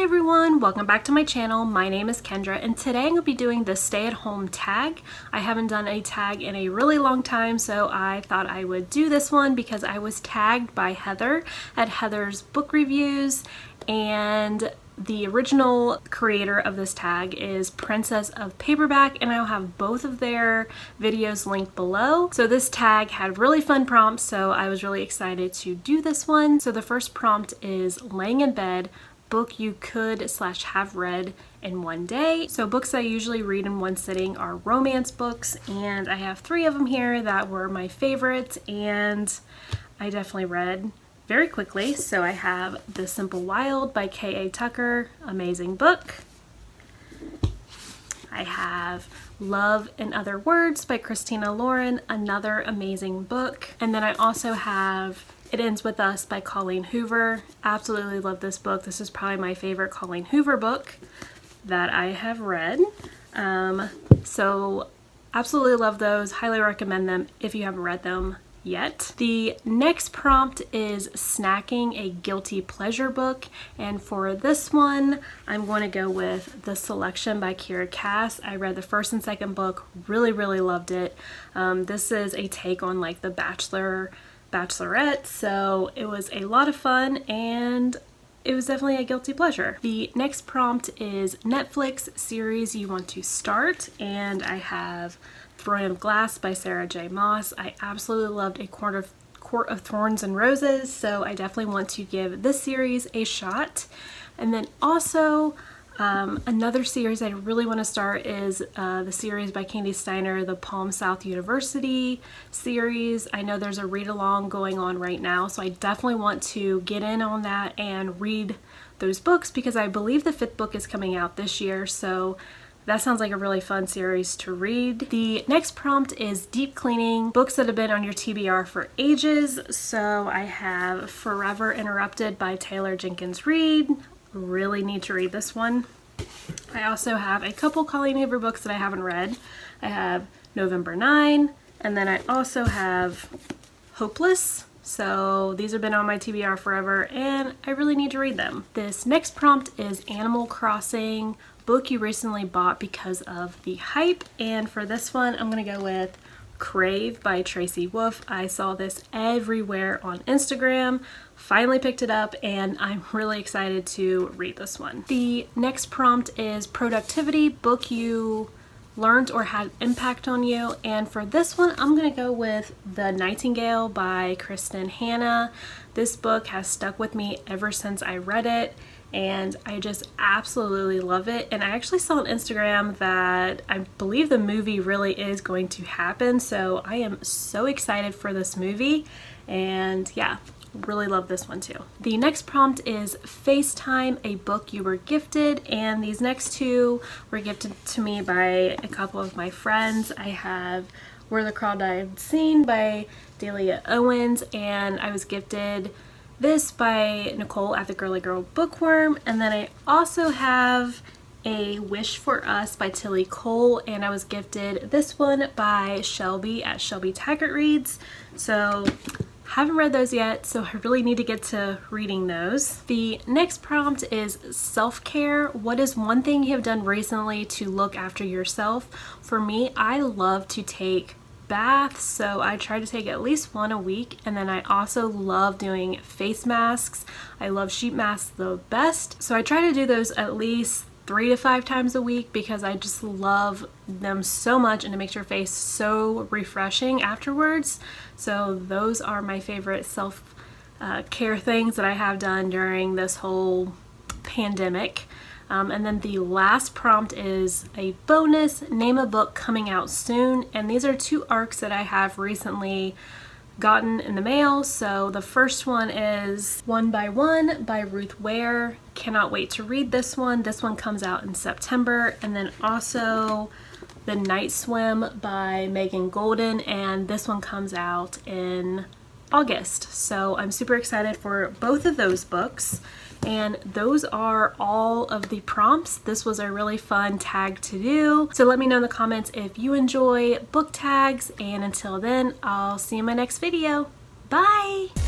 everyone, welcome back to my channel. My name is Kendra and today I'm going to be doing the stay-at-home tag. I haven't done a tag in a really long time, so I thought I would do this one because I was tagged by Heather at Heather's Book Reviews, and the original creator of this tag is Princess of Paperback, and I'll have both of their videos linked below. So this tag had really fun prompts, so I was really excited to do this one. So the first prompt is laying in bed, book you could / have read in one day. So books I usually read in one sitting are romance books, and I have 3 of them here that were my favorites and I definitely read very quickly. So I have The Simple Wild by K.A. Tucker, amazing book. I have Love in Other Words by Christina Lauren, another amazing book. And then I also have It Ends With Us by Colleen Hoover. Absolutely love this book. This is probably my favorite Colleen Hoover book that I have read. So absolutely love those. Highly recommend them if you haven't read them yet. The next prompt is snacking a guilty pleasure book, and for this one I'm going to go with The Selection by Kira Cass. I read the first and second book, really loved it. This is a take on like The Bachelor, Bachelorette, so it was a lot of fun and it was definitely a guilty pleasure. The next prompt is Netflix series you want to start, and I have Throne of Glass by Sarah J. Maas. I absolutely loved A Court of Thorns and Roses, so I definitely want to give this series a shot. And then also another series I really want to start is the series by Candy Steiner, the Palm South University series. I know there's a read-along going on right now, so I definitely want to get in on that and read those books because I believe the 5th book is coming out this year, so that sounds like a really fun series to read. The next prompt is deep cleaning books that have been on your TBR for ages. So I have Forever Interrupted by Taylor Jenkins Reid. Really need to read this one. I also have a couple Colleen Hoover books that I haven't read. I have November 9, and then I also have Hopeless. So these have been on my TBR forever and I really need to read them. This next prompt is Animal Crossing, book you recently bought because of the hype, and for this one I'm gonna go with Crave by Tracy Wolf. I saw this everywhere on Instagram, finally picked it up, and I'm really excited to read this one. The next prompt is productivity, book you learned or had impact on you, and for this one I'm gonna go with The Nightingale by Kristen Hanna. This book has stuck with me ever since I read it and I just absolutely love it. And I actually saw on Instagram that I believe the movie really is going to happen, so I am so excited for this movie, and yeah, really love this one too. The next prompt is FaceTime a book you were gifted, and these next 2 were gifted to me by a couple of my friends. I have Where the Crawdad Sing by Delia Owens, and I was gifted this by Nicole at the Girly Girl Bookworm, and then I also have A Wish for Us by Tilly Cole, and I was gifted this one by Shelby at Shelby Taggart Reads. So haven't read those yet, so I really need to get to reading those. The next prompt is self-care. What is one thing you have done recently to look after yourself? For me, I love to take baths, so I try to take at least 1 a week, and then I also love doing face masks. I love sheet masks the best, so I try to do those at least 3 to 5 times a week because I just love them so much, and it makes your face so refreshing afterwards. So those are my favorite self-care things that I have done during this whole pandemic. And then the last prompt is a bonus, name a book coming out soon, and these are 2 ARCs that I have recently gotten in the mail. So the first one is One by One by Ruth Ware. Cannot wait to read this one. This one comes out in September. And then also The Night Swim by Megan Golden, and this one comes out in August. So I'm super excited for both of those books. And those are all of the prompts. This was a really fun tag to do. So let me know in the comments if you enjoy book tags, and until then, I'll see you in my next video. Bye!